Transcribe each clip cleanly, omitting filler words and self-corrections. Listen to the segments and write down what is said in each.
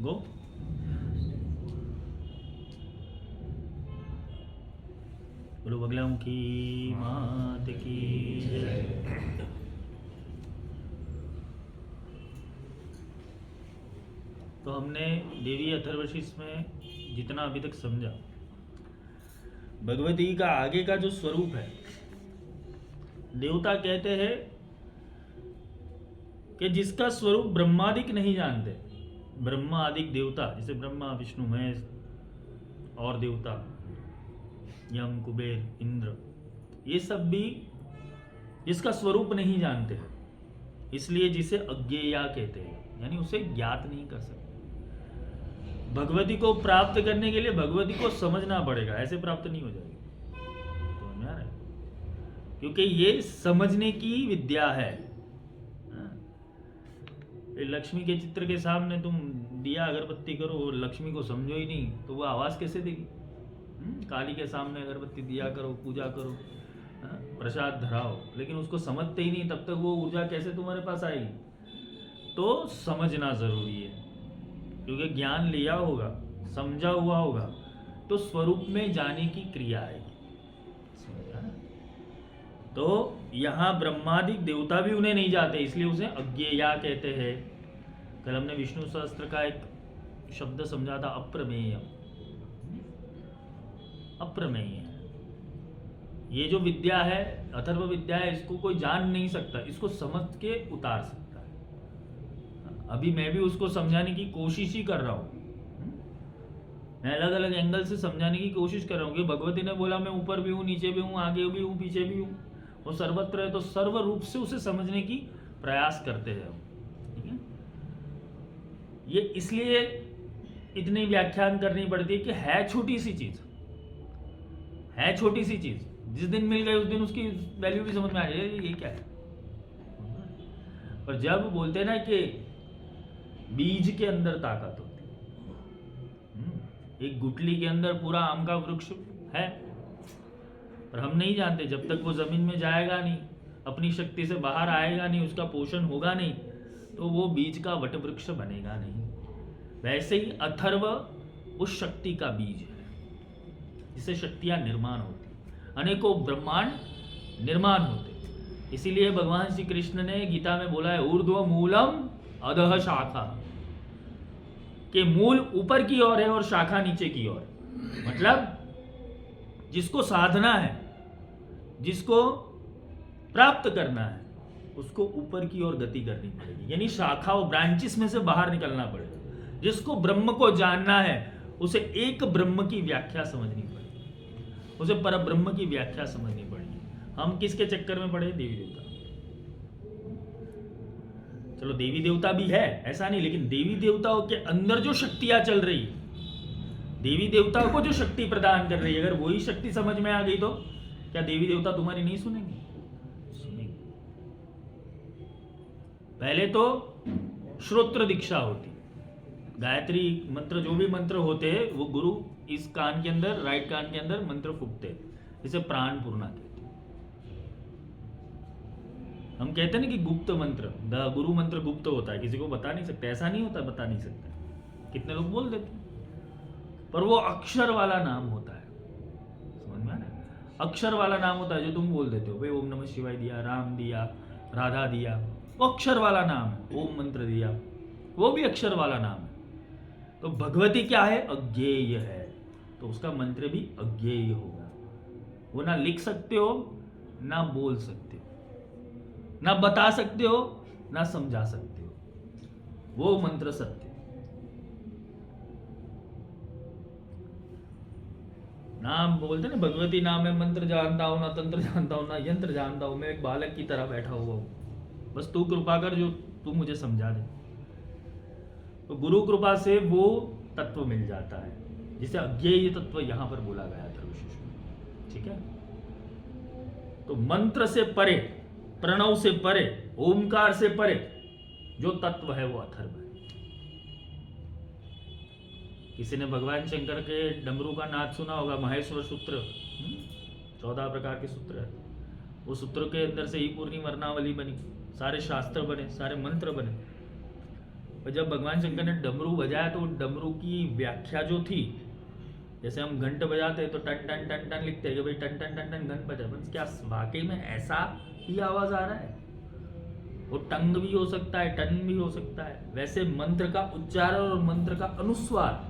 गो। बोलो बगलामुखी मात की जय। तो हमने देवी अथर्वशीष में जितना अभी तक समझा, भगवती का आगे का जो स्वरूप है, देवता कहते हैं कि जिसका स्वरूप ब्रह्मादिक नहीं जानते, ब्रह्मा आदिक देवता, जैसे ब्रह्मा विष्णु महेश और देवता यम कुबेर इंद्र, ये सब भी इसका स्वरूप नहीं जानते हैं, इसलिए जिसे अज्ञेया कहते हैं, यानी उसे ज्ञात नहीं कर सकते। भगवती को प्राप्त करने के लिए भगवती को समझना पड़ेगा, ऐसे प्राप्त नहीं हो जाएगी। तो समझ आ रहा है? क्योंकि ये समझने की विद्या है। लक्ष्मी के चित्र के सामने तुम दिया अगरबत्ती करो, लक्ष्मी को समझो ही नहीं तो वो आवाज कैसे देगी? काली के सामने अगरबत्ती दिया करो, पूजा करो, प्रसाद धराओ, लेकिन उसको समझते ही नहीं, तब तक वो ऊर्जा कैसे तुम्हारे पास आएगी? तो समझना जरूरी है, क्योंकि ज्ञान लिया होगा, समझा हुआ होगा, तो स्वरूप में जाने की क्रिया आएगी। समझा? तो यहाँ ब्रह्मादिक देवता भी उन्हें नहीं जाते, इसलिए उसे अज्ञेया कहते हैं। कल हमने विष्णु सहस्त्र का एक शब्द समझा था, अप्रमेय। अप्रमेय ये जो विद्या है, अथर्व विद्या है, इसको कोई जान नहीं सकता, इसको समझ के उतार सकता है। अभी मैं भी उसको समझाने की कोशिश ही कर रहा हूँ, मैं अलग अलग एंगल से समझाने की कोशिश कर रहा हूँ कि भगवती ने बोला मैं ऊपर भी हूँ, नीचे भी हूँ, आगे भी हूँ, पीछे भी हूँ, वो सर्वत्र है, तो सर्व रूप से उसे समझने की प्रयास करते हैं। ठीक है, ये इसलिए इतनी व्याख्यान करनी पड़ती है कि है छोटी सी चीज, है छोटी सी चीज, जिस दिन मिल गई उस दिन उसकी वैल्यू भी समझ में आ जाएगी ये क्या है। पर जब बोलते हैं ना कि बीज के अंदर ताकत होती है, एक गुठली के अंदर पूरा आम का वृक्ष है, पर हम नहीं जानते, जब तक वो जमीन में जाएगा नहीं, अपनी शक्ति से बाहर आएगा नहीं, उसका पोषण होगा नहीं, तो वो बीज का वट वृक्ष बनेगा नहीं। वैसे ही अथर्व उस शक्ति का बीज है जिससे शक्तियां निर्माण होती, अनेकों ब्रह्मांड निर्माण होते। इसीलिए भगवान श्री कृष्ण ने गीता में बोला है, ऊर्ध्व मूलम अधः शाखा, के मूल ऊपर की ओर है और शाखा नीचे की ओर। मतलब जिसको साधना है, जिसको प्राप्त करना है, उसको ऊपर की ओर गति करनी पड़ेगी, यानी शाखा और ब्रांचेस में से बाहर निकलना पड़ेगा। जिसको ब्रह्म को जानना है, उसे एक ब्रह्म की व्याख्या समझनी पड़ेगी, उसे पर ब्रह्म की व्याख्या समझनी पड़ेगी। हम किसके चक्कर में पड़े? देवी देवता। चलो देवी देवता भी है ऐसा नहीं, लेकिन देवी देवताओं के अंदर जो शक्तियां चल रही है, देवी देवताओं को जो शक्ति प्रदान कर रही है, अगर वही शक्ति समझ में आ गई तो क्या देवी देवता तुम्हारी नहीं सुनेंगे? सुनेंगे। पहले तो श्रोत्र दीक्षा होती, गायत्री मंत्र, जो भी मंत्र होते हैं वो गुरु इस कान के अंदर, राइट कान के अंदर मंत्र फूकते, इसे प्राण पूर्णा कहते। हम कहते हैं ना कि गुप्त मंत्र, गुरु मंत्र गुप्त होता है, किसी को बता नहीं सकते, ऐसा नहीं होता, बता नहीं सकते, कितने लोग बोल देते, पर वो अक्षर वाला नाम होता है। समझ में आ रहा है? अक्षर वाला नाम होता है जो तुम बोल देते हो, भाई ओम नमः शिवाय दिया, राम दिया, राधा दिया, वो अक्षर वाला नाम है। ओम मंत्र दिया, वो भी अक्षर वाला नाम है। तो भगवती क्या है? अज्ञेय है, तो उसका मंत्र भी अज्ञेय होगा। वो ना लिख सकते हो, ना बोल सकते हो, ना बता सकते हो, ना समझा सकते हो, वो मंत्र सत्य। नाम बोलते ना, भगवती नाम है, मंत्र जानता हूं ना, तंत्र जानता हूं ना, यंत्र जानता हूं, मैं एक बालक की तरह बैठा हुआ हूं, बस तू कृपा कर जो तू मुझे समझा दे। तो गुरु कृपा से वो तत्व मिल जाता है, जिसे अज्ञेय तत्व यहां पर बोला गया था विशेष में। ठीक है, तो मंत्र से परे, प्रणव से परे, ओमकार से परे जो तत्व है वो अथर्व है। किसी ने भगवान शंकर के डमरू का नाद सुना होगा, महेश्वर सूत्र, 14 प्रकार के सूत्र है, वो सूत्र के अंदर से ही पूर्णी वर्णावली बनी, सारे शास्त्र बने, सारे मंत्र बने। और जब भगवान शंकर ने डमरू बजाया तो डमरू की व्याख्या जो थी, जैसे हम घंट बजाते हैं तो टन टन टन टन लिखते हैं कि भाई टन टन टन टन घंट बजा, बस क्या वाकई में ऐसा ही आवाज आ रहा है? वो टंग भी हो सकता है, टन भी हो सकता है। वैसे मंत्र का उच्चारण और मंत्र का अनुस्वार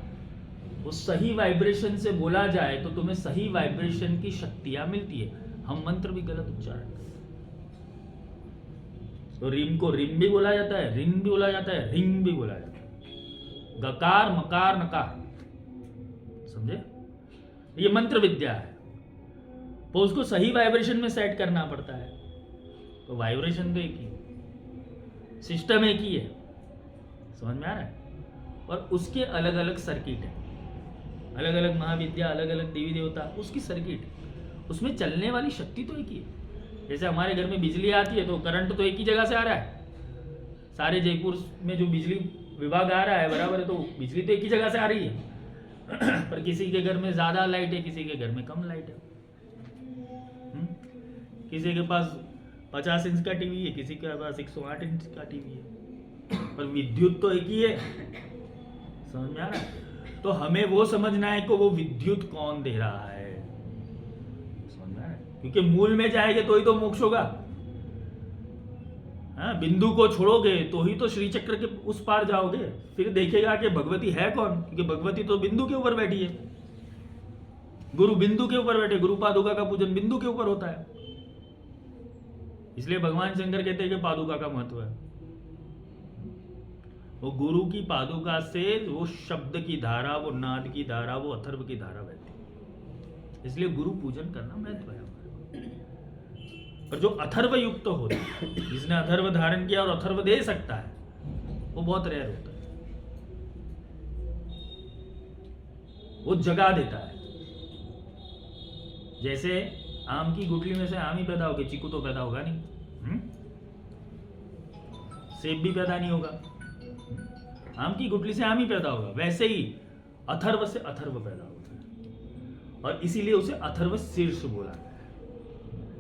वो सही वाइब्रेशन से बोला जाए तो तुम्हें सही वाइब्रेशन की शक्तियां मिलती है। हम मंत्र भी गलत उच्चारण करते हैं। तो रिम को रिम भी बोला जाता है, रिंग भी बोला जाता है, रिंग भी बोला जाता है, गकार मकार नकार, समझे? ये मंत्र विद्या है, तो उसको सही वाइब्रेशन में सेट करना पड़ता है। तो वाइब्रेशन तो एक ही, सिस्टम एक ही है, समझ में आ रहा है? और उसके अलग अलग सर्किट है, अलग अलग महाविद्या, अलग अलग देवी देवता, उसकी सर्किट, उसमें चलने वाली शक्ति तो एक ही है। जैसे हमारे घर में बिजली आती है तो करंट तो एक ही जगह से आ रहा है, सारे जयपुर में जो बिजली विभाग आ रहा है बराबर है, तो बिजली तो एक ही जगह से आ रही है। पर किसी के घर में ज्यादा लाइट है, किसी के घर में कम लाइट है। किसी के पास 50 इंच का टीवी है, किसी के पास 108 इंच का टीवी है, पर विद्युत तो एक ही है, समझ में आ रहा है? तो हमें वो समझना है कि वो विद्युत कौन दे रहा है, समझ में आ रहा है? क्योंकि मूल में जाएंगे तो ही तो मोक्ष होगा। हाँ, बिंदु को छोड़ोगे तो ही तो श्री चक्र के उस पार जाओगे। फिर देखेगा कि भगवती है कौन, क्योंकि भगवती तो बिंदु के ऊपर बैठी है, गुरु बिंदु के ऊपर बैठे, गुरु पादुका का पूजन बिंदु के ऊपर होता है। इसलिए भगवान शंकर कहते हैं कि पादुका का महत्व है। वो गुरु की पादुका से वो शब्द की धारा, वो नाद की धारा, वो अथर्व की धारा बहती है। इसलिए गुरु पूजन करना महत्व है। पर जो अथर्व युक्त होता है, जिसने अथर्व धारण किया और अथर्व दे सकता है, वो बहुत रेयर होता है, वो जगा देता है। जैसे आम की गुठली में से आम ही पैदा होगा, चीकू तो पैदा होगा नहीं, सेब भी पैदा नहीं होगा, आम की गुठली से आम ही पैदा होगा। वैसे ही अथर्व से अथर्व पैदा होता है, और इसीलिए उसे अथर्व शीर्ष बोला है।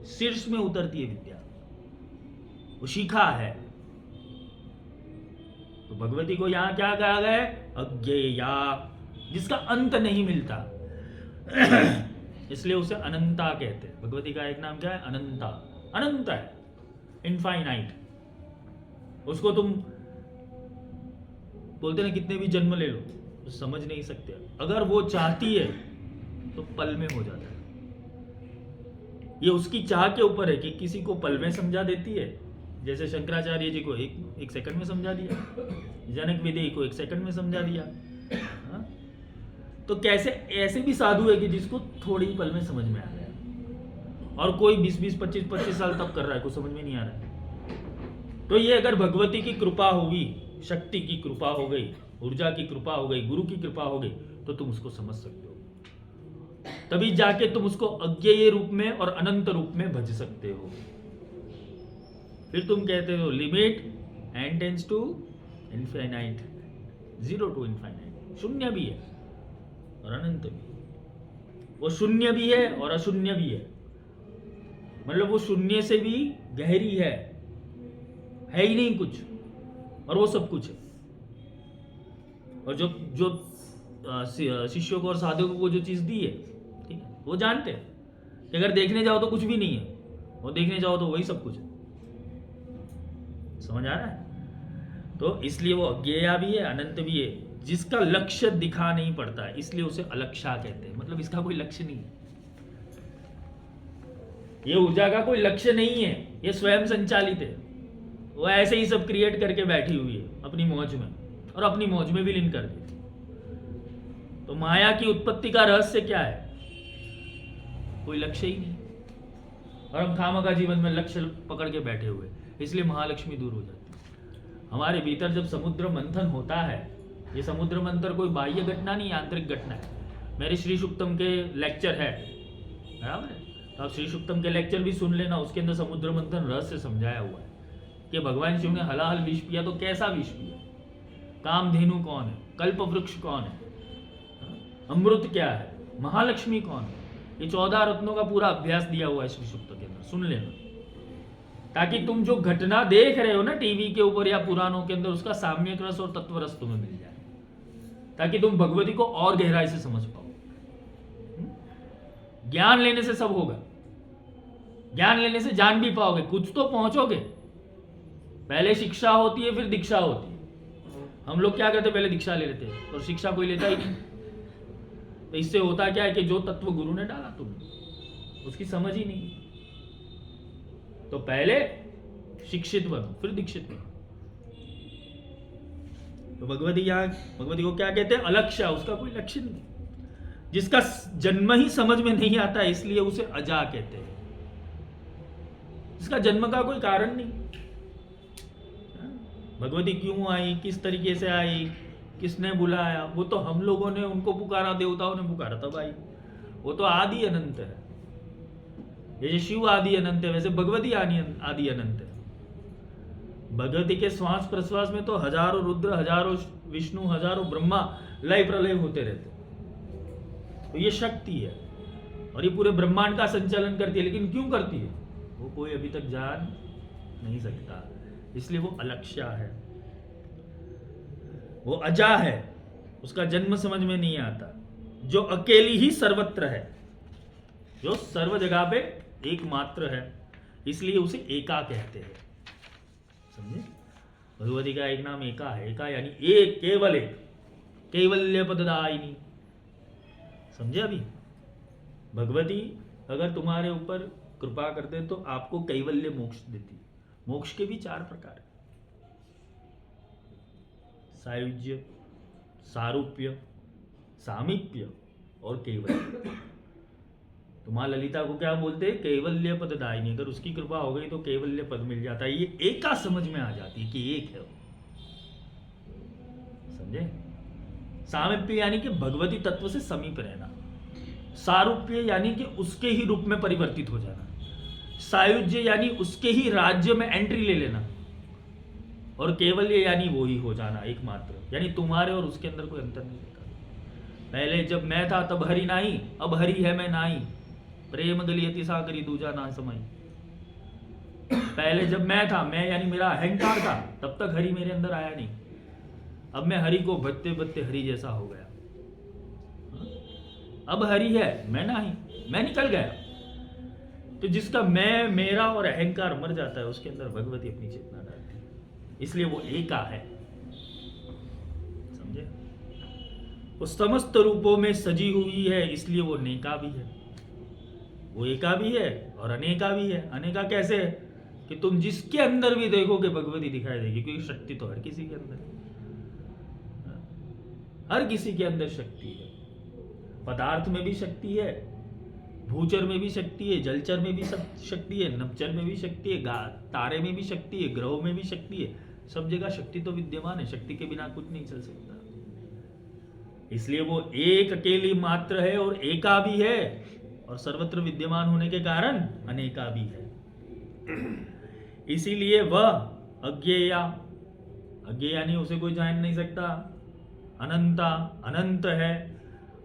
शीर्ष में उतरती है विद्या, वो शिखा है। तो भगवती को यहां क्या कहा गया है? अज्ञेया, जिसका अंत नहीं मिलता। इसलिए उसे अनंता कहते हैं। भगवती का एक नाम क्या है? अनंता। अनंत है, इनफाइनाइट। उसको तुम बोलते ना कितने भी जन्म ले लो तो समझ नहीं सकते। अगर वो चाहती है तो पल में हो जाता है। ये उसकी चाह के ऊपर है कि किसी को पल में समझा देती है, जैसे शंकराचार्य जी को एक सेकंड में समझा दिया, जनक विदेही को 1 सेकंड में समझा दिया। हा? तो कैसे ऐसे भी साधु है कि जिसको थोड़ी पल में समझ में आ गया, और कोई 20-20, 25-25 साल तक कर रहा है, कुछ समझ में नहीं आ रहा है। तो ये अगर भगवती की कृपा हुई, शक्ति की कृपा हो गई, ऊर्जा की कृपा हो गई, गुरु की कृपा हो गई, तो तुम उसको समझ सकते हो। तभी जाके तुम उसको अज्ञेय रूप में और अनंत रूप में भज सकते हो। फिर तुम कहते हो limit and tends to infinite, 0 to infinite. शून्य भी है और अनंत भी है। वो शून्य भी है और अशून्य भी है, मतलब वो शून्य से भी गहरी है ही नहीं कुछ, और वो सब कुछ है। और जो शिष्यों को और साधकों को जो चीज दी है, ठीक है, वो जानते हैं कि अगर देखने जाओ तो कुछ भी नहीं है, और देखने जाओ तो वही सब कुछ है। समझ आ रहा है? तो इसलिए वो अज्ञेया भी है, अनंत भी है, जिसका लक्ष्य दिखा नहीं पड़ता है, इसलिए उसे अलक्षा कहते हैं। मतलब इसका कोई लक्ष्य नहीं है, ये ऊर्जा का कोई लक्ष्य नहीं है, ये स्वयं संचालित है। वो ऐसे ही सब क्रिएट करके बैठी हुई है अपनी मौज में, और अपनी मौज में विलीन कर देती। तो माया की उत्पत्ति का रहस्य क्या है? कोई लक्ष्य ही नहीं, और हम खामखा जीवन में लक्ष्य पकड़ के बैठे हुए, इसलिए महालक्ष्मी दूर हो जाती है। हमारे भीतर जब समुद्र मंथन होता है, ये समुद्र मंथन कोई बाह्य घटना नहीं, आंतरिक घटना है। मेरे श्री सूक्तम के लेक्चर है, बराबर है, तो आप श्री सूक्तम के लेक्चर भी सुन लेना, उसके अंदर समुद्र मंथन रहस्य समझाया हुआ है कि भगवान शिव ने हलाहल विष पिया तो कैसा विष पिया, कामधेनु कौन है, कल्प वृक्ष कौन है, अमृत क्या है, महालक्ष्मी कौन है। ये 14 रत्नों का पूरा अभ्यास दिया हुआ है श्री सूक्त के अंदर, सुन लेना, ताकि तुम जो घटना देख रहे हो ना टीवी के ऊपर या पुराणों के अंदर, उसका साम्यक रस और तत्व रस तुम्हें मिल जाए, ताकि तुम भगवती को और गहराई से समझ पाओ। ज्ञान लेने से सब होगा, ज्ञान लेने से जान भी पाओगे, कुछ तो पहुंचोगे। पहले शिक्षा होती है, फिर दीक्षा होती है। हम लोग क्या करते, पहले दीक्षा ले लेते हैं और शिक्षा कोई लेता ही नहीं। तो इससे होता क्या है कि जो तत्व गुरु ने डाला तुम्हें, उसकी समझ ही नहीं। तो पहले शिक्षित बनो, फिर दीक्षित बनो। तो भगवती को क्या कहते हैं, अलक्ष्य, उसका कोई लक्ष्य नहीं, जिसका जन्म ही समझ में नहीं आता, इसलिए उसे अजा कहते हैं। इसका जन्म का कोई कारण नहीं। भगवती क्यों आई, किस तरीके से आई, किसने बुलाया, वो तो हम लोगों ने उनको पुकारा, देवताओं ने पुकारा तब आई। वो तो आदि अनंत है। जैसे शिव आदि अनंत है, वैसे भगवती आदि अनंत है। भगवती के श्वास प्रश्वास में तो हजारों रुद्र, हजारों विष्णु, हजारों ब्रह्मा लय प्रलय होते रहते। तो ये शक्ति है और ये पूरे ब्रह्मांड का संचालन करती है। लेकिन क्यों करती है वो कोई अभी तक जान नहीं सकता, इसलिए वो अलक्ष्य है, वो अजा है, उसका जन्म समझ में नहीं आता, जो अकेली ही सर्वत्र है, जो सर्व जगह पे एकमात्र है, इसलिए उसे एका कहते हैं। समझे? भगवती का एक नाम एका है। एका यानी एक, केवल एक, कैवल्य पददायिनी। समझे? अभी भगवती अगर तुम्हारे ऊपर कृपा करते तो आपको कैवल्य मोक्ष देती। मोक्ष के भी 4 प्रकार है, सायुज्य, सारूप्य, सामीप्य और कैवल्य। तुम्हारा ललिता को क्या बोलते हैं, कैवल्य पददायिनी। अगर उसकी कृपा हो गई तो कैवल्य पद मिल जाता है। ये एका समझ में आ जाती है कि एक है वो। समझे? सामीप्य यानी कि भगवती तत्व से समीप रहना, सारूप्य यानी कि उसके ही रूप में परिवर्तित हो जाना, सायुज्य यानी उसके ही राज्य में एंट्री ले लेना, और केवल्य यानी वो ही हो जाना एकमात्र, यानी तुम्हारे और उसके अंदर कोई अंतर नहीं रहता। पहले जब मैं था तब हरि नाही, अब हरि है मैं नाही, प्रेम गलियति सागरी दूजा ना समाई। पहले जब मैं था, मैं यानी मेरा अहंकार था, तब तक हरि मेरे अंदर आया नहीं। अब मैं हरि को भजते भजते हरि जैसा हो गया। अब हरि है, मैं नहीं, मैं निकल गया। तो जिसका मैं, मेरा और अहंकार मर जाता है, उसके अंदर भगवती अपनी चेतना डालती है, इसलिए वो एका है। समझे? वो समस्त रूपों में सजी हुई है, इसलिए वो नेका भी है। वो एका भी है और अनेका भी है। अनेका कैसे है कि तुम जिसके अंदर भी देखोगे भगवती दिखाई देगी, क्योंकि शक्ति तो हर किसी के अंदर है, हर किसी के अंदर शक्ति है। पदार्थ में भी शक्ति है, भूचर में भी शक्ति है, जलचर में भी शक्ति है, नभचर में भी शक्ति है, तारे में भी शक्ति है, ग्रहों में भी शक्ति है। सब जगह शक्ति तो विद्यमान है, शक्ति के बिना कुछ नहीं चल सकता। इसलिए वो एक अकेली मात्र है और एका भी है, और सर्वत्र विद्यमान होने के कारण अनेका भी है। इसीलिए वह अज्ञेया, अज्ञेय यानी उसे कोई जान नहीं सकता, अनंता अनंत है,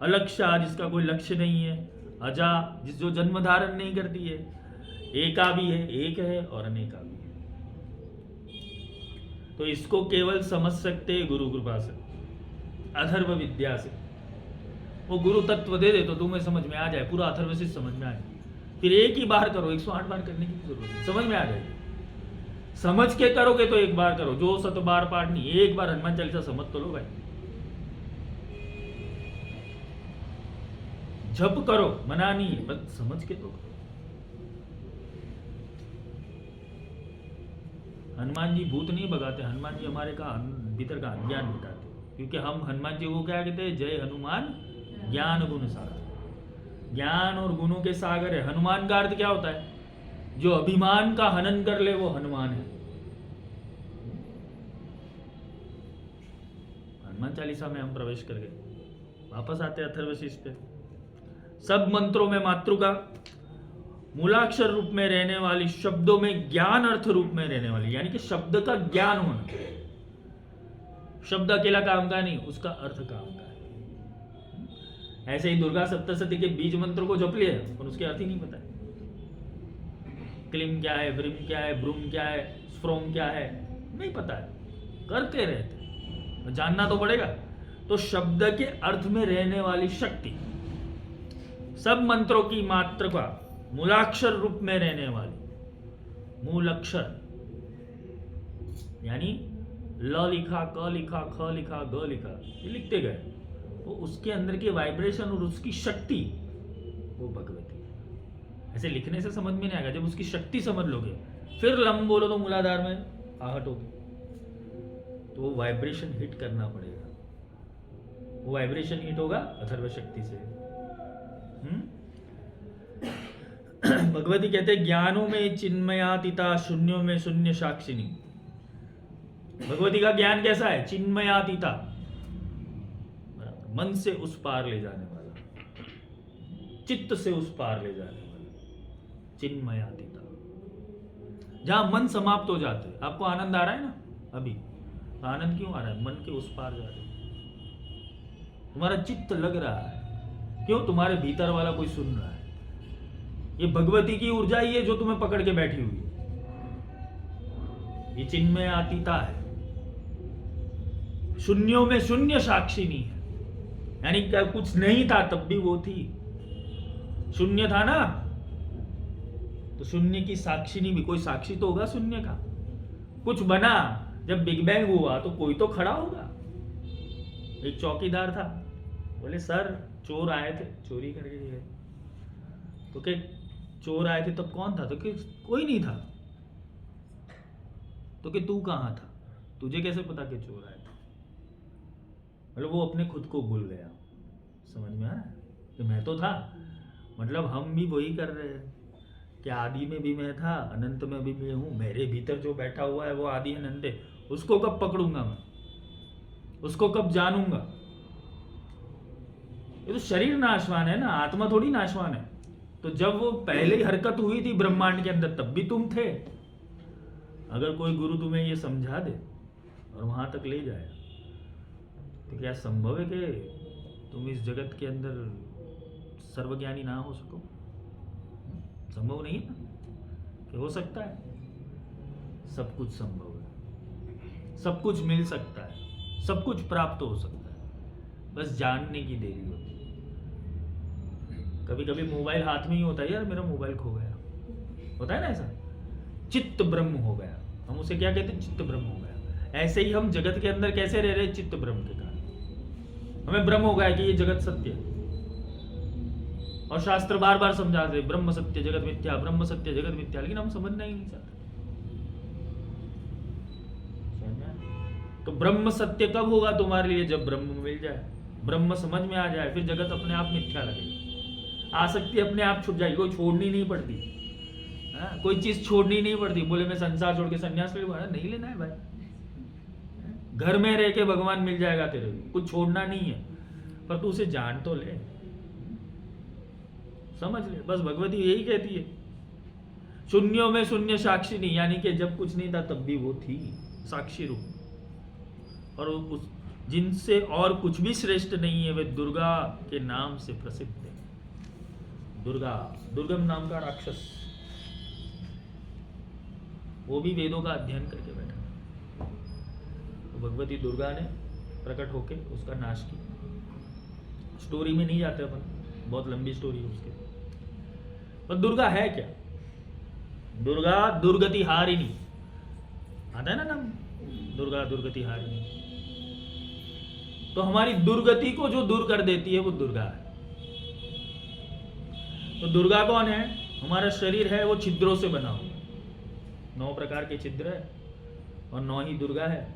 अलक्ष्या जिसका कोई लक्ष्य नहीं है, अजा जिस जो जन्म धारण नहीं करती है, एका भी है, एक है और अनेका भी है। तो इसको केवल समझ सकते हैं गुरु कृपा से, अथर्व विद्या से। वो गुरु तत्व दे दे तो तुम्हें समझ में आ जाए, पूरा अथर्वशीष समझ में आ जाए। फिर एक ही बार करो, 108 बार करने की जरूरत नहीं, समझ में आ जाएगी। समझ के करोगे तो एक बार करो, जो 7 बार पाठ नहीं, एक बार हनुमान चालीसा समझ तो लो भाई। जप करो, मना नहीं है, बस समझ के तो करो। हनुमान जी भूत नहीं भगाते, हनुमान जी हमारे का भीतर का ज्ञान बताते, क्योंकि हम हनुमान जी को क्या कहते हैं, जय हनुमान ज्ञान गुण सागर। ज्ञान और गुणों के सागर है। हनुमान का अर्थ क्या होता है, जो अभिमान का हनन कर ले वो हनुमान है। हनुमान चालीसा में हम प्रवेश कर गए, वापस आते अथर्वशीष पे। सब मंत्रों में मातृका, मूलाक्षर रूप में रहने वाली, शब्दों में ज्ञान अर्थ रूप में रहने वाली, यानी कि शब्द का ज्ञान होना। शब्द अकेला काम का नहीं, उसका अर्थ काम का है। ऐसे ही दुर्गा सप्तशती के बीज मंत्र को जप लिया और उसके अर्थ ही नहीं पता है। क्लीम क्या है, व्रिम क्या है, ब्रूम क्या है, स्फ्रोम क्या है, नहीं पता है, करते रहते, जानना तो पड़ेगा। तो शब्द के अर्थ में रहने वाली शक्ति, सब मंत्रों की मात्र का मूलाक्षर रूप में रहने वाली, मूल अक्षर यानी ल लिखा, क लिखा, ख लिखा, ग लिखा, ये लिखते गए, तो उसके अंदर की वाइब्रेशन और उसकी शक्ति वो भगवती है। ऐसे लिखने से समझ में नहीं आएगा, जब उसकी शक्ति समझ लोगे, फिर लम बोलो तो मूलाधार में आहट होगी, तो वो वाइब्रेशन हिट करना पड़ेगा। वो वाइब्रेशन हिट होगा अथर्व शक्ति से। भगवती कहते ज्ञानों में चिन्मयातीता, शून्यों में शून्य साक्षिणी। भगवती का ज्ञान कैसा है? चिन्मयातीता, मन से उस पार ले जाने वाला, चित्त से उस पार ले जाने वाला, चिन्मयातीता। जहां मन समाप्त हो जाते हैं। आपको आनंद आ रहा है ना अभी, आनंद क्यों आ रहा है? मन के उस पार जा रहे हैं, तुम्हारा चित्त लग रहा है। क्यों? तुम्हारे भीतर वाला कोई सुन रहा है। ये भगवती की ऊर्जा ही है जो तुम्हें पकड़ के बैठी हुई है। ये चिन्मयातीता है। शून्यों में शून्य साक्षिणी है, यानी क्या कुछ नहीं था तब भी वो थी। शून्य था ना, तो शून्य की साक्षिणी भी, कोई साक्षी तो होगा शून्य का। कुछ बना, जब बिग बैंग हुआ तो कोई तो खड़ा होगा। एक चौकीदार था, बोले सर चोर आए थे, चोरी करके गए। तो क्या चोर आए थे तब कौन था? तो कि कोई नहीं था। तो कि तू कहाँ था? तुझे कैसे पता कि चोर आए थे? मतलब वो अपने खुद को भूल गया। समझ में आ रहा है कि मैं तो था। मतलब हम भी वही कर रहे हैं कि आदि में भी मैं था, अनंत में भी मैं हूँ। मेरे भीतर जो बैठा हुआ है वो आदि अनंत है। उसको कब पकड़ूंगा मैं? उसको कब जानूंगा? ये तो शरीर नाशवान है ना, आत्मा थोड़ी नाशवान है। तो जब वो पहले ही हरकत हुई थी ब्रह्मांड के अंदर, तब भी तुम थे। अगर कोई गुरु तुम्हें ये समझा दे और वहां तक ले जाए, तो क्या संभव है कि तुम इस जगत के अंदर सर्वज्ञानी ना हो सको? संभव नहीं है ना। कि हो सकता है? सब कुछ संभव है, सब कुछ मिल सकता है, सब कुछ प्राप्त हो सकता है, बस जानने की देरी होती है। कभी कभी मोबाइल हाथ में ही होता है, यार मेरा मोबाइल खो गया, होता है ना ऐसा, चित्त ब्रह्म हो गया। हम उसे क्या कहते हैं? चित्त ब्रह्म हो गया। ऐसे ही हम जगत के अंदर कैसे रह रहे? चित्त ब्रह्म के कारण हमें ब्रह्म हो गया कि ये जगत सत्य है। और शास्त्र बार बार समझाते ब्रह्म सत्य जगत मिथ्या, ब्रह्म सत्य जगत मिथ्या, लेकिन हम समझना ही नहीं चाहते। तो ब्रह्म सत्य कब होगा तुम्हारे लिए? जब ब्रह्म मिल जाए, ब्रह्म समझ में आ जाए, फिर जगत अपने आप मिथ्या लगेगा। आसक्ति अपने आप छूट जाएगी, कोई छोड़नी नहीं पड़ती। कोई चीज छोड़नी नहीं पड़ती। बोले मैं संसार छोड़ के संन्यास ले लूंगा, नहीं लेना है भाई। घर में रह के भगवान मिल जाएगा तेरे को, कुछ छोड़ना नहीं है, पर तू उसे जान तो ले, समझ ले। बस भगवती यही कहती है, शून्यों में शून्य साक्षिणी, यानी कि जब कुछ नहीं था तब भी वो थी साक्षी रूप। और उस जिनसे और कुछ भी श्रेष्ठ नहीं है, वे दुर्गा के नाम से प्रसिद्ध है। दुर्गा, दुर्गम नाम का राक्षस, वो भी वेदों का अध्ययन करके बैठा। तो भगवती दुर्गा ने प्रकट होके उसका नाश किया। स्टोरी में नहीं जाते अपन, बहुत लंबी स्टोरी है उसके। पर दुर्गा है क्या? दुर्गा दुर्गति हारिणी, आता है ना नाम, दुर्गा दुर्गति हारिणी। तो हमारी दुर्गति को जो दूर कर देती है वो दुर्गा है। तो दुर्गा कौन है? हमारा शरीर है वो छिद्रों से बना हुआ, 9 प्रकार के छिद्र है और 9 ही दुर्गा है।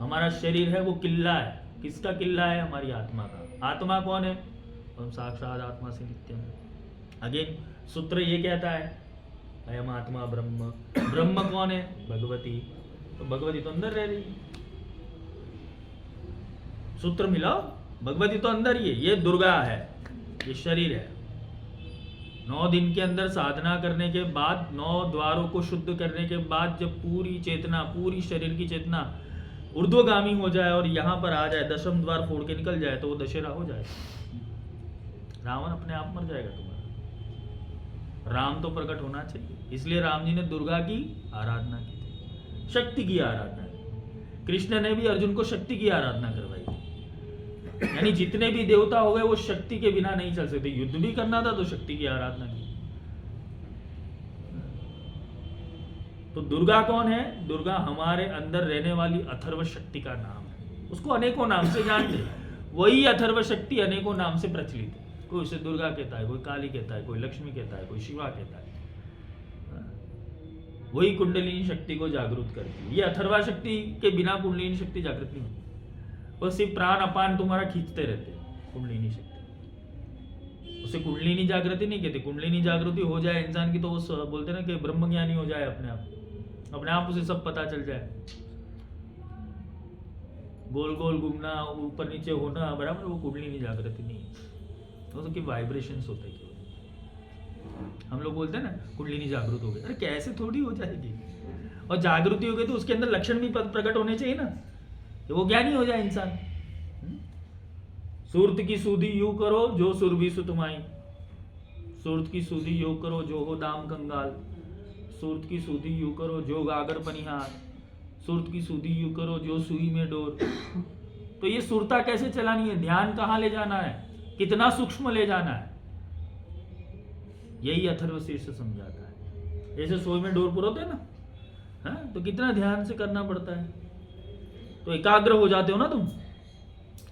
हमारा शरीर है वो किला है। किसका किला है? हमारी आत्मा का। आत्मा कौन है? हम साक्षात आत्मा से नित्य हैं। अगेन सूत्र ये कहता है अयम आत्मा ब्रह्म। ब्रह्म कौन है? भगवती। तो भगवती तो अंदर रह रही है। सूत्र मिलाओ, भगवती तो अंदर ही है। ये दुर्गा है, ये शरीर है। 9 दिन के अंदर साधना करने के बाद, 9 द्वारों को शुद्ध करने के बाद, जब पूरी चेतना, पूरी शरीर की चेतना ऊर्ध्वगामी हो जाए और यहां पर आ जाए, 10वें द्वार फोड़ के निकल जाए, तो वो दशहरा हो जाए। रावण अपने आप मर जाएगा तुम्हारा। राम तो प्रकट होना चाहिए, इसलिए राम जी ने दुर्गा की आराधना की थी, शक्ति की आराधना की। कृष्ण ने भी अर्जुन को शक्ति की आराधना करवाई थी। यानी जितने भी देवता हो गए वो शक्ति के बिना नहीं चल सकते। युद्ध भी करना था तो शक्ति की आराधना की। तो दुर्गा कौन है? दुर्गा हमारे अंदर रहने वाली अथर्व शक्ति का नाम है। उसको अनेकों नाम से जानते हैं। वही अथर्व शक्ति अनेकों नाम से प्रचलित है। कोई उसे दुर्गा कहता है, कोई काली कहता है, कोई लक्ष्मी कहता है, कोई शिवा कहता है। वही कुंडलिनी शक्ति को जागृत करती है। ये अथर्वा शक्ति के बिना कुंडलिनी शक्ति जागृत नहीं होती। वो सिर्फ प्राण अपान तुम्हारा खींचते रहते हैं कुंडलिनी शक्ति। उसे कुंडलिनी जागृति नहीं कहते। कुंडलिनी जागृति हो जाए इंसान की तो वो बोलते ना कि ब्रह्मज्ञानी हो जाए, अपने आप उसे सब पता चल जाए। गोल गोल घूमना, ऊपर नीचे होना, बराबर, वो कुंडलिनी जागृति नहीं है। वो तो वाइब्रेशंस होते हैं केवल। हम लोग बोलते हैं ना कुंडलिनी जागृत हो गई, अरे कैसे थोड़ी हो जाएगी। और जागृति हो गई तो उसके अंदर लक्षण भी प्रकट होने चाहिए ना, कि वो ज्ञानी हो जाए इंसान। सूरत की सूधी यूं करो जो सुरभि सुतमाई, सूरत की सूधी यूं करो जो हो दाम कंगाल, सूरत की सूधी यूं करो जो गागर पनिहार, सूरत की सूधी यूं करो जो सुई में डोर। तो ये सुरता कैसे चलानी है, ध्यान कहाँ ले जाना है, कितना सूक्ष्म ले जाना है, यही अथर्वशीर्ष समझाता है। जैसे सुई में डोर पुरोते हैं ना, हाँ, तो कितना ध्यान से करना पड़ता है। तो एकाग्र हो जाते हो ना तुम।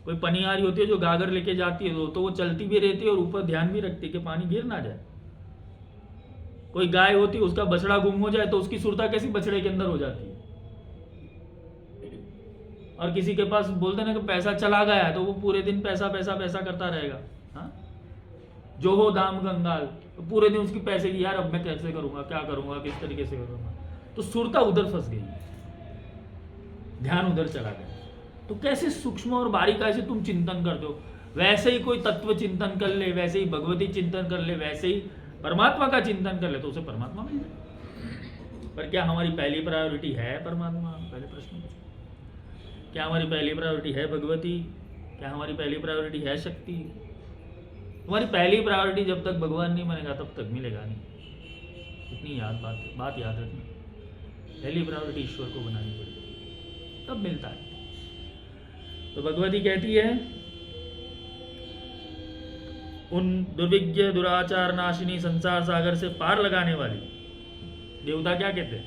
कोई पनिहारी होती है जो गागर लेके जाती है तो वो चलती भी रहती है और ऊपर ध्यान भी रखती है कि पानी गिर ना जाए। कोई गाय होती है, उसका बछड़ा गुम हो जाए तो उसकी सुरता कैसी बछड़े के अंदर हो जाती है। और किसी के पास बोलते ना कि पैसा चला गया है तो वो पूरे दिन पैसा पैसा पैसा करता रहेगा। हाँ, जो हो दाम कंगाल, तो पूरे दिन उसकी पैसे की, यार अब मैं कैसे करूंगा, क्या करूंगा, किस तरीके से करूंगा। तो सुरता उधर फंस गई, ध्यान उधर चला गया। तो कैसे सूक्ष्म और बारीकाई से तुम चिंतन करते हो, वैसे ही कोई तत्व चिंतन कर ले, वैसे ही भगवती चिंतन कर ले, वैसे ही परमात्मा का चिंतन कर ले तो उसे परमात्मा मिल जाए। पर क्या हमारी पहली प्रायोरिटी है परमात्मा? पहले प्रश्न पूछो। क्या हमारी पहली प्रायोरिटी है भगवती? क्या हमारी पहली प्रायोरिटी है शक्ति? तुम्हारी पहली प्रायोरिटी जब तक भगवान नहीं बनेगा तब तक मिलेगा नहीं। इतनी बात याद रखना। पहली प्रायोरिटी ईश्वर को बनानी पड़ेगी, तब मिलता है। तो भगवती कहती है, उन दुर्विज्ञ दुराचार नाशिनी संसार सागर से पार लगाने वाली देवता क्या कहते हैं?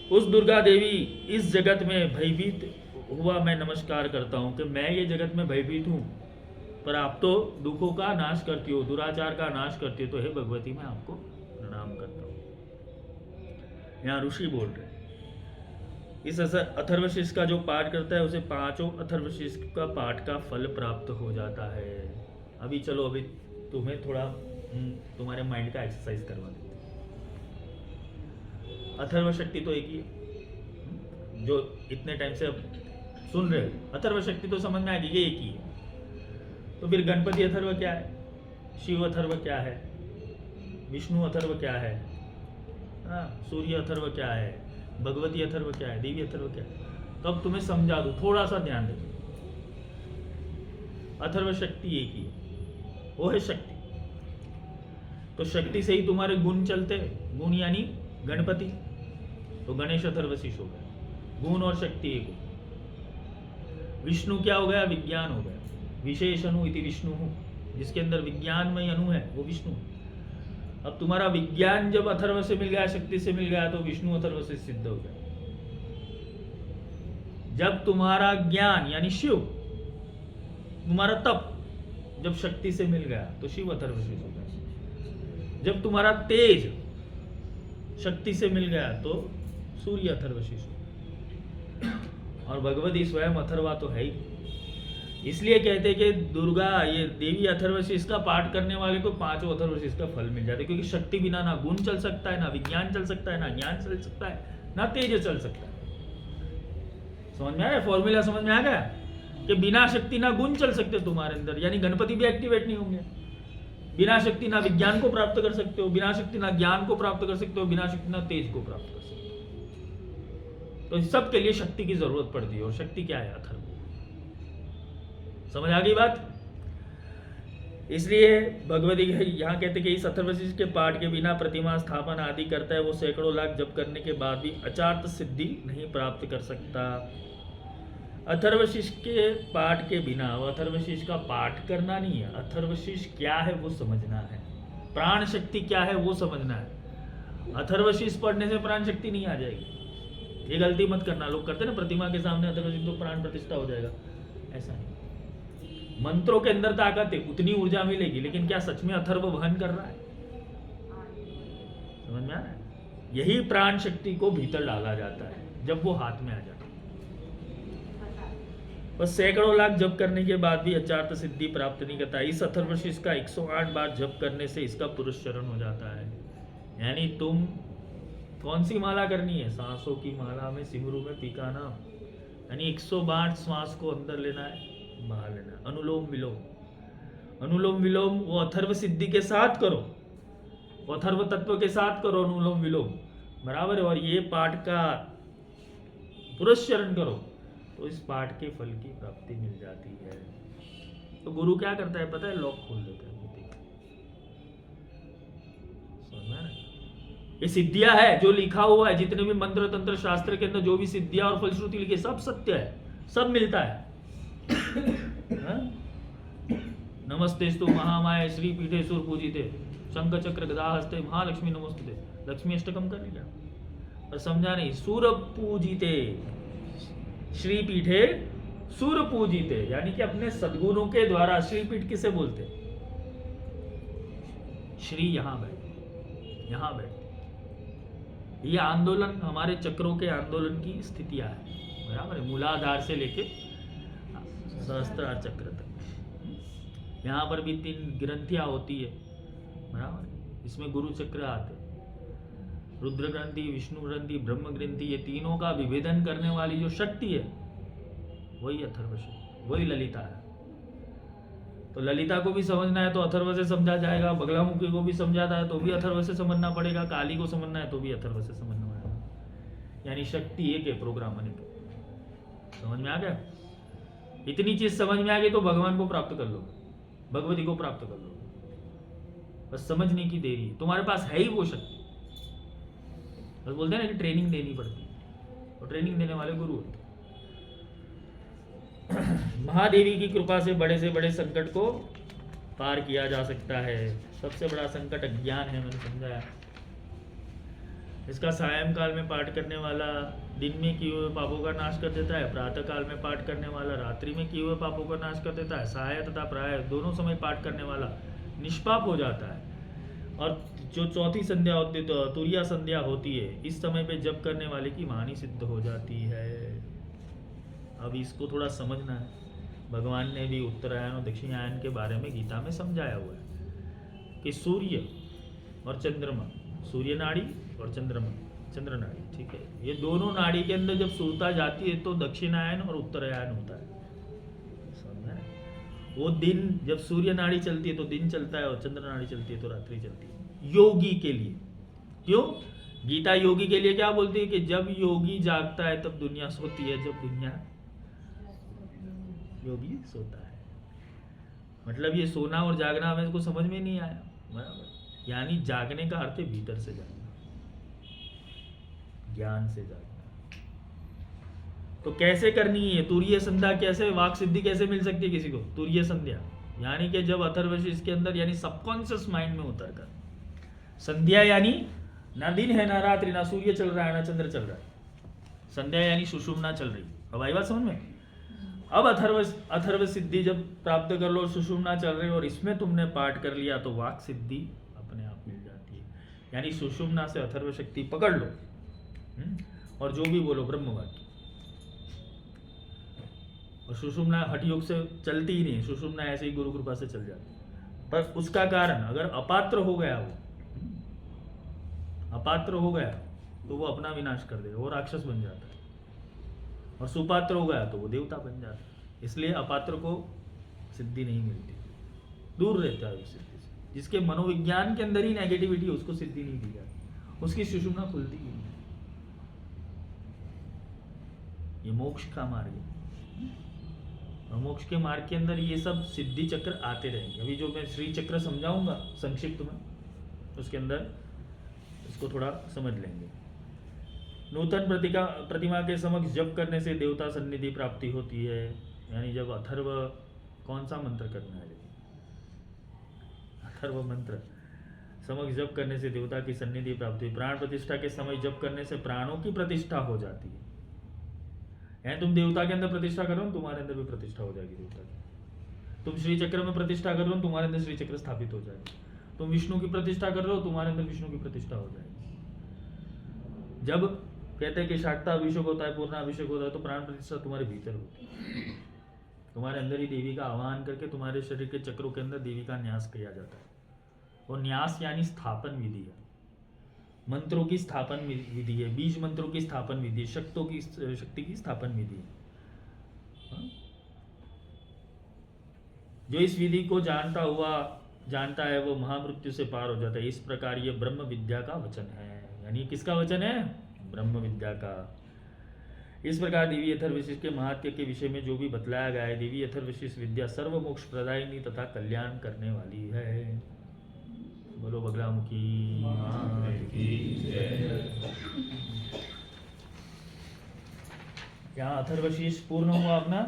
उस दुर्गा देवी, इस जगत में भयभीत हुआ मैं नमस्कार करता हूं कि मैं ये जगत में भयभीत हूं, पर आप तो दुखों का नाश करती हो, दुराचार का नाश करती हो, तो हे भगवती मैं आपको प्रणाम करता हूं। यहां ऋषि बोल रहे हैं, इस अथर्वशीर्ष का जो पाठ करता है उसे 5 अथर्वशीर्ष का पाठ का फल प्राप्त हो जाता है। अभी चलो, अभी तुम्हें थोड़ा तुम्हारे माइंड का एक्सरसाइज करवा देते हैं। अथर्व शक्ति तो एक ही है, जो इतने टाइम से अब सुन रहे हो। अथर्व शक्ति तो समझ में आ गई, ये एक ही है। तो फिर गणपति अथर्व क्या है, शिव अथर्व क्या है, विष्णु अथर्व क्या है, सूर्य अथर्व क्या है, भगवती अथर्व क्या है, देवी अथर्व क्या है। तो अब तुम्हें समझा दूं, थोड़ा सा ध्यान देना। अथर्व शक्ति एक ही है, वो है शक्ति। तो शक्ति से ही तुम्हारे गुण चलते हैं, गुण यानी गणपति, तो गणेश अथर्वशीर्ष हो गया। गुण और शक्ति एक हो। विष्णु क्या हो गया? विज्ञान हो गया। विशेष अनु इति विष्णु, जिसके अंदर विज्ञानमय अनु है वो विष्णु। अब तुम्हारा विज्ञान जब अथर्व से मिल गया, शक्ति से मिल गया, तो विष्णु अथर्व से सिद्ध हो गया। जब तुम्हारा ज्ञान यानी शिव, तुम्हारा तप जब शक्ति से मिल गया तो शिव अथर्वशीर्ष हो गया। जब तुम्हारा तेज शक्ति से मिल गया तो सूर्य अथर्वशीर्ष हो गया। और भगवती स्वयं अथर्वा तो है ही। इसलिए कहते हैं कि दुर्गा, ये देवी अथर्वशीर्ष का पाठ करने वाले को 5 अथर्वशीर्ष का फल मिल जाता है। क्योंकि शक्ति बिना ना गुण चल सकता है, ना विज्ञान चल सकता है, ना ज्ञान चल सकता है, ना तेज चल सकता है। समझ में आया? फॉर्मूला समझ में आ गया कि बिना शक्ति ना गुण चल सकते तुम्हारे अंदर, यानी गणपति भी एक्टिवेट नहीं होंगे। बिना शक्ति ना विज्ञान को प्राप्त कर सकते हो, बिना शक्ति ना ज्ञान को प्राप्त कर सकते हो, बिना शक्ति ना तेज को प्राप्त कर सकते हो। तो इस सब के लिए शक्ति की जरूरत पड़ती है। और शक्ति क्या है? अथर्व। समझ आ गई बात? इसलिए भगवती यहाँ कहते कि इस अथर्वशीष के पाठ के बिना प्रतिमा स्थापन आदि करता है वो सैकड़ों लाख जप करने के बाद भी अचार्थ सिद्धि नहीं प्राप्त कर सकता। अथर्वशीष के पाठ के बिना, वो अथर्वशीष का पाठ करना नहीं है, अथर्वशीष क्या है वो समझना है, प्राण शक्ति क्या है वो समझना है। अथर्वशीष पढ़ने से प्राण शक्ति नहीं आ जाएगी, ये गलती मत करना। लोग करते ना प्रतिमा के सामने अथर्वशीष तो प्राण प्रतिष्ठा हो जाएगा, ऐसा नहीं। मंत्रों के अंदर ताकत है, उतनी ऊर्जा मिलेगी, लेकिन क्या सच में अथर्व वहन कर रहा है? समझ में आ रहा है? यही प्राण शक्ति को भीतर डाला जाता है जब वो हाथ में आ जाता है। बस सैकड़ों लाख जप करने के बाद भी अचार्थ सिद्धि प्राप्त नहीं करता। इस अथर्वशीष का 108 बार जप करने से इसका पुरुष चरण हो जाता है। यानी तुम कौन सी माला करनी है? सांसों की माला में सिमरू में पिकाना, यानी 108 श्वास को अंदर लेना है, बाहर लेना है। अनुलोम विलोम, अनुलोम विलोम वो अथर्व सिद्धि के साथ करो, वो अथर्व तत्व के साथ करो अनुलोम विलोम, बराबर है। और ये पाठ का पुरस्चरण करो तो इस पाठ के फल की प्राप्ति मिल जाती है। तो गुरु क्या करता है पता है? लॉक खोल देता है। समझ में? ये सिद्धियां है जो लिखा हुआ है, जितने भी मंत्र तंत्र शास्त्र के अंदर जो भी सिद्धियां और फलश्रुति लिखी, सब सत्य है, सब मिलता है। नमस्तेस्तु महामाया श्री पीठे सुर पूजिते शंख चक्र गदा हस्ते महालक्ष्मी नमस्ते। लक्ष्मी अष्टकम कर लिया और समझा नहीं। सुर पूजिते श्री पीठे सुर पूजिते, यानी कि अपने सद्गुणों के द्वारा। श्रीपीठ किसे बोलते? श्री यहां बैठ, यहां बैठ। ये आंदोलन हमारे चक्रों के आंदोलन की स्थितियां है, बराबर है। मूलाधार से लेके सहस्त्रार चक्र तक, यहाँ पर भी 3 ग्रंथियां होती है, बराबर। इसमें गुरु चक्र आते, रुद्र ग्रंथि, विष्णु ग्रंथि, ब्रह्म ग्रंथि, ये तीनों का विभेदन करने वाली जो शक्ति है वही अथर्वशीष, वही ललिता है। तो ललिता को भी समझना है तो अथर्व से समझा जाएगा, बगलामुखी को भी समझाता है तो भी अथर्व से समझना पड़ेगा, काली को समझना है तो भी अथर्व से समझना पड़ेगा। यानी शक्ति एक है, प्रोग्राम अनेक है। समझ में आ गया? इतनी चीज समझ में आ गई तो भगवान को प्राप्त कर लो, भगवती को प्राप्त कर लो। बस समझने की देरी, तुम्हारे पास है ही वो शक्ति। बस बोलते हैं ना कि ट्रेनिंग देनी पड़ती है, और ट्रेनिंग देने वाले गुरु होते। महादेवी की कृपा से बड़े संकट को पार किया जा सकता है। सबसे बड़ा संकट अज्ञान है, मैंने समझाया। इसका सायंकाल में पाठ करने वाला दिन में किए हुए पापों का नाश कर देता है, प्रातः काल में पाठ करने वाला रात्रि में किए हुए पापों का नाश कर देता है, साय तथा प्राय दोनों समय पाठ करने वाला निष्पाप हो जाता है। और जो चौथी संध्या होती है, तो तुरिया संध्या होती है, इस समय पे जप करने वाले की वाणी सिद्ध हो जाती है। अब इसको थोड़ा समझना है। भगवान ने भी उत्तरायण और दक्षिणायन के बारे में गीता में समझाया हुआ है कि सूर्य और चंद्रमा, सूर्य नाड़ी और चंद्र नाड़ी, ठीक है, ये दोनों नाड़ी के अंदर जब सुरता जाती है तो दक्षिणायन और उत्तरायण होता है। समझ में? वो दिन जब सूर्य नाड़ी चलती है तो दिन चलता है, और चंद्र नाड़ी चलती है तो रात्रि चलती है। योगी के लिए क्यों? गीता योगी के लिए क्या बोलती है कि जब योगी जागता है तब दुनिया सोती है, जब दुनिया योगी सोता है। मतलब ये सोना और जागना हमें इसको समझ में नहीं आया, बराबर। यानी जागने का अर्थ है भीतर से जागना, ज्ञान से जागना। तो कैसे करनी है तुरीय संध्या? कैसे वाक सिद्धि कैसे मिल सकती है किसी को? तुरीय संध्या यानी कि जब अथर्वशीष के अंदर, यानी सबकॉन्शियस माइंड में उतर कर। संध्या यानी ना दिन है ना रात्रि, ना सूर्य चल रहा है ना चंद्र चल रहा है। संध्या यानी सुषुम्ना चल रही। अब आई बात समझ में? अब अथर्व सिद्धि जब प्राप्त कर लो, सुषुम्ना चल रही और इसमें तुमने पाठ कर लिया तो वाक सिद्धि अपने आप मिल जाती है। यानी सुषुम्ना से अथर्व शक्ति पकड़ लो और जो भी बोलो ब्रह्म वाक्य। और सुषुम्ना हठ योग से चलती ही नहीं, सुषुम्ना ऐसे ही गुरु कृपा से चल जाती। पर उसका कारण, अगर अपात्र हो गया, वो अपात्र हो गया तो वो अपना विनाश कर देगा, वो राक्षस बन जाता है। और सुपात्र हो गया तो वो देवता बन जाता है। इसलिए अपात्र को सिद्धि नहीं मिलती, दूर रहता है उस सिद्धि से। जिसके मनोविज्ञान के अंदर ही नेगेटिविटी है उसको सिद्धि नहीं दी जाती, उसकी सुषुम्ना खुलती ही नहीं। ये मोक्ष का मार्ग है। और मोक्ष के मार्ग के अंदर ये सब सिद्धि चक्र आते रहेंगे। अभी जो मैं श्री चक्र समझाऊंगा संक्षिप्त में, उसके अंदर इसको थोड़ा समझ लेंगे। नूतन प्रतिमा के समक्ष जप करने से देवता सन्निधि प्राप्ति होती है। यानी जब अथर्व, कौन सा मंत्र करना है, अथर्व मंत्र समक्ष जप करने से देवता की सन्निधि प्राप्ति। प्राण प्रतिष्ठा के समय जप करने से प्राणों की प्रतिष्ठा हो जाती है। यानी तुम देवता के अंदर प्रतिष्ठा करो, तुम्हारे अंदर भी प्रतिष्ठा हो जाएगी देवता की। तुम श्री चक्र में प्रतिष्ठा कर रहे हो, तुम्हारे अंदर श्री चक्र स्थापित हो जाएगी। तुम विष्णु की प्रतिष्ठा कर रहे हो, तुम्हारे अंदर विष्णु की प्रतिष्ठा हो जाएगी। जब कहते हैं कि शाक्ता अभिषेक होता है, पूर्ण अभिषेक होता है, तो प्राण प्रतिष्ठा तुम्हारे भीतर होती है। तुम्हारे अंदर ही देवी का आह्वान करके तुम्हारे शरीर के चक्रों के अंदर देवी का न्यास किया जाता है। और न्यास यानी स्थापन विधि है, मंत्रों की स्थापन विधि है, बीज मंत्रों की स्थापन विधि है, शक्ति की स्थापन विधि है। जो इस विधि को जानता है वो महामृत्यु से पार हो जाता है। इस प्रकार ये ब्रह्म विद्या का वचन है। यानी किसका वचन है? ब्रह्म विद्या का। इस प्रकार देवी अथर्वशीष के महात्म्य के विषय में जो भी बतलाया गया है, देवी अथर्वशीष विद्या सर्व मोक्ष प्रदायिनी तथा कल्याण करने वाली है। बोलो बगलामुखी मात की जय। यहाँ अथर्वशीष पूर्ण हुआ अपना